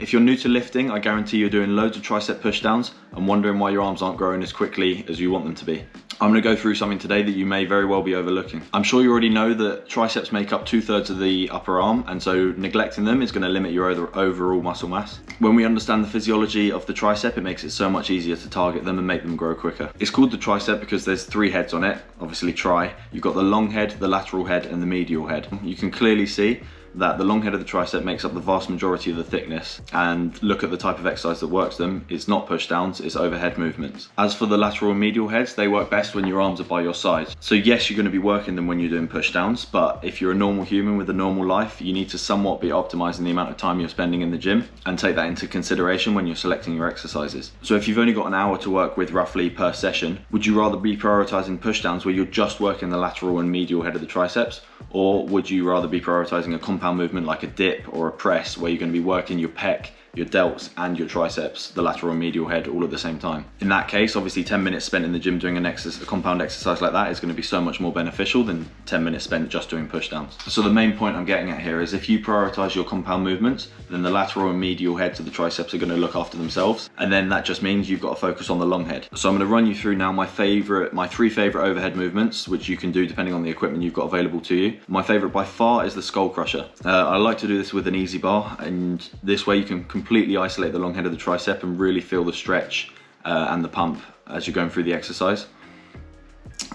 If you're new to lifting, I guarantee you're doing loads of tricep pushdowns and wondering why your arms aren't growing as quickly as you want them to be. I'm going to go through something today that you may very well be overlooking. I'm sure you already know that triceps make up 2/3 of the upper arm, and so neglecting them is going to limit your overall muscle mass. When we understand the physiology of the tricep, it makes it so much easier to target them and make them grow quicker. It's called the tricep because there's 3 heads on it, obviously you've got the long head, the lateral head and the medial head. You can clearly see that the long head of the tricep makes up the vast majority of the thickness, and look at the type of exercise that works them. It's not push downs, it's overhead movements. As for the lateral and medial heads, they work best when your arms are by your side. So yes, you're going to be working them when you're doing push downs, but if you're a normal human with a normal life, you need to somewhat be optimizing the amount of time you're spending in the gym and take that into consideration when you're selecting your exercises. So if you've only got an hour to work with roughly per session, would you rather be prioritizing push downs where you're just working the lateral and medial head of the triceps, or would you rather be prioritizing a compound movement like a dip or a press where you're going to be working your pec, your delts and your triceps, the lateral and medial head, all at the same time? In that case, obviously 10 minutes spent in the gym doing a compound exercise like that is going to be so much more beneficial than 10 minutes spent just doing push downs. So the main point I'm getting at here is if you prioritize your compound movements, then the lateral and medial heads of the triceps are going to look after themselves, and then that just means you've got to focus on the long head. So I'm going to run you through now my 3 favorite overhead movements, which you can do depending on the equipment you've got available to you. My favorite by far is the skull crusher. I like to do this with an easy bar, and this way you can completely isolate the long head of the tricep and really feel the stretch and the pump as you're going through the exercise.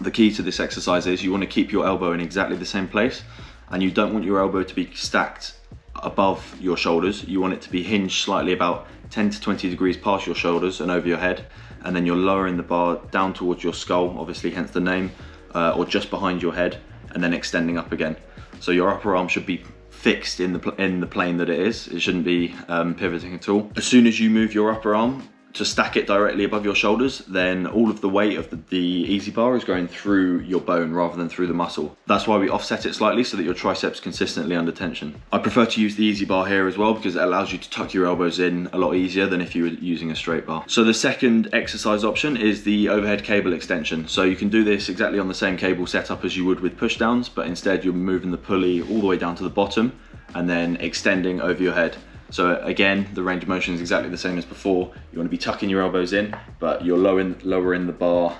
The key to this exercise is you want to keep your elbow in exactly the same place, and you don't want your elbow to be stacked above your shoulders. You want it to be hinged slightly about 10 to 20 degrees past your shoulders and over your head, and then you're lowering the bar down towards your skull, obviously hence the name, or just behind your head, and then extending up again. So your upper arm should be fixed in the plane that it is. It shouldn't be pivoting at all. As soon as you move your upper arm to stack it directly above your shoulders, then all of the weight of the easy bar is going through your bone rather than through the muscle. That's why we offset it slightly so that your triceps consistently under tension. I prefer to use the easy bar here as well because it allows you to tuck your elbows in a lot easier than if you were using a straight bar. So the second exercise option is the overhead cable extension. So you can do this exactly on the same cable setup as you would with push downs, but instead you're moving the pulley all the way down to the bottom and then extending over your head. So again, the range of motion is exactly the same as before. You want to be tucking your elbows in, but you're lowering the bar.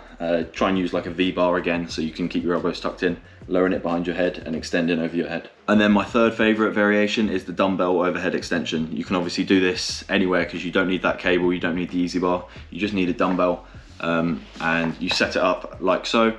Try and use like a V bar again so you can keep your elbows tucked in, lowering it behind your head and extending over your head. And then my third favorite variation is the dumbbell overhead extension. You can obviously do this anywhere because you don't need that cable, you don't need the easy bar, you just need a dumbbell, and you set it up like so,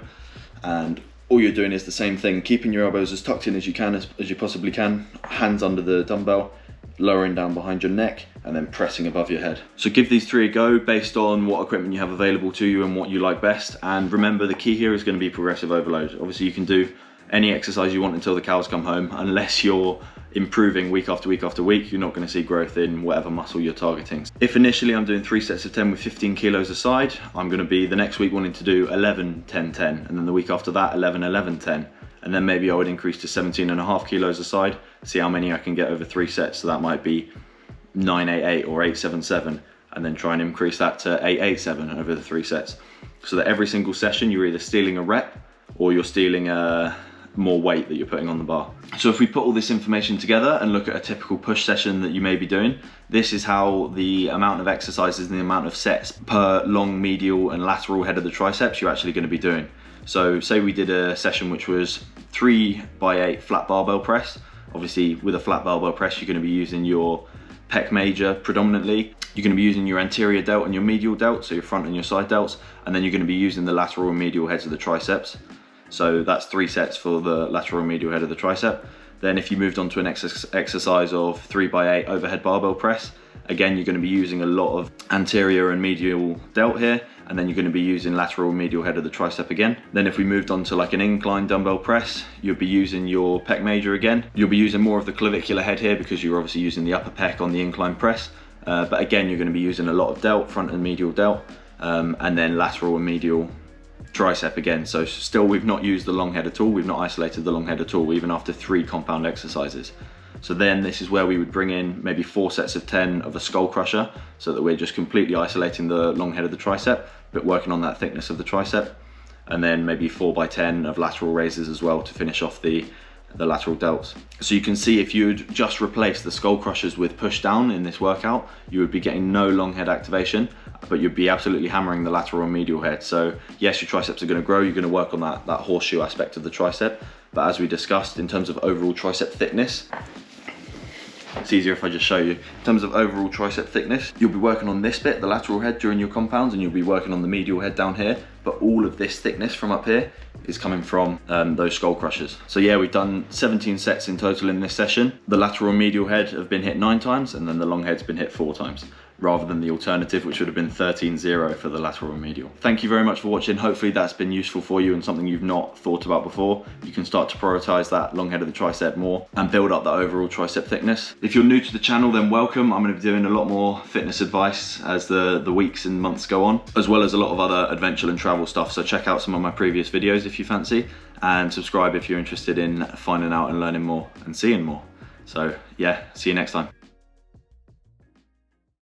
and all you're doing is the same thing, keeping your elbows as tucked in as you can, as you possibly can, hands under the dumbbell, lowering down behind your neck and then pressing above your head. So give these 3 a go based on what equipment you have available to you and what you like best. And remember, the key here is going to be progressive overload. Obviously you can do any exercise you want until the cows come home. Unless you're improving week after week after week, you're not going to see growth in whatever muscle you're targeting. If initially I'm doing 3 sets of 10 with 15 kilos a side, I'm going to be the next week wanting to do 11, 10, 10, and then the week after that 11, 11, 10. And then maybe I would increase to 17.5 kilos a side, see how many I can get over 3 sets. So that might be 9, 8, 8 or 8, 7, 7, and then try and increase that to 8, 8, 7 over the 3 sets. So that every single session you're either stealing a rep or you're stealing more weight that you're putting on the bar. So if we put all this information together and look at a typical push session that you may be doing, this is how the amount of exercises and the amount of sets per long, medial and lateral head of the triceps you're actually going to be doing. So say we did a session which was 3x8 flat barbell press. Obviously with a flat barbell press you're going to be using your pec major predominantly. You're going to be using your anterior delt and your medial delt, so your front and your side delts, and then you're going to be using the lateral and medial heads of the triceps. So that's 3 sets for the lateral and medial head of the tricep. Then if you moved on to an exercise of 3x8 overhead barbell press, again you're going to be using a lot of anterior and medial delt here, and then you're going to be using lateral and medial head of the tricep again. Then if we moved on to like an incline dumbbell press, you'll be using your pec major again. You'll be using more of the clavicular head here because you're obviously using the upper pec on the incline press. But again, you're going to be using a lot of delt, front and medial delt, and then lateral and medial tricep again. So still we've not used the long head at all. We've not isolated the long head at all, even after 3 compound exercises. So then this is where we would bring in maybe 4 sets of 10 of a skull crusher, so that we're just completely isolating the long head of the tricep, but working on that thickness of the tricep. And then maybe 4x10 of lateral raises as well to finish off the the lateral delts. So you can see if you'd just replace the skull crushers with push down in this workout, you would be getting no long head activation, but you'd be absolutely hammering the lateral and medial head. So yes, your triceps are going to grow, you're going to work on that horseshoe aspect of the tricep, but as we discussed, in terms of overall tricep thickness, it's easier if I just show you. In terms of overall tricep thickness, you'll be working on this bit, the lateral head, during your compounds, and you'll be working on the medial head down here, but all of this thickness from up here is coming from those skull crushers. So yeah, we've done 17 sets in total in this session. The lateral and medial head have been hit 9 times, and then the long head's been hit 4 times, rather than the alternative, which would have been 13-0 for the lateral and medial. Thank you very much for watching. Hopefully that's been useful for you and something you've not thought about before. You can start to prioritize that long head of the tricep more and build up that overall tricep thickness. If you're new to the channel, then welcome. I'm going to be doing a lot more fitness advice as the weeks and months go on, as well as a lot of other adventure and travel stuff. So check out some of my previous videos if you fancy, and subscribe if you're interested in finding out and learning more and seeing more. So yeah, see you next time.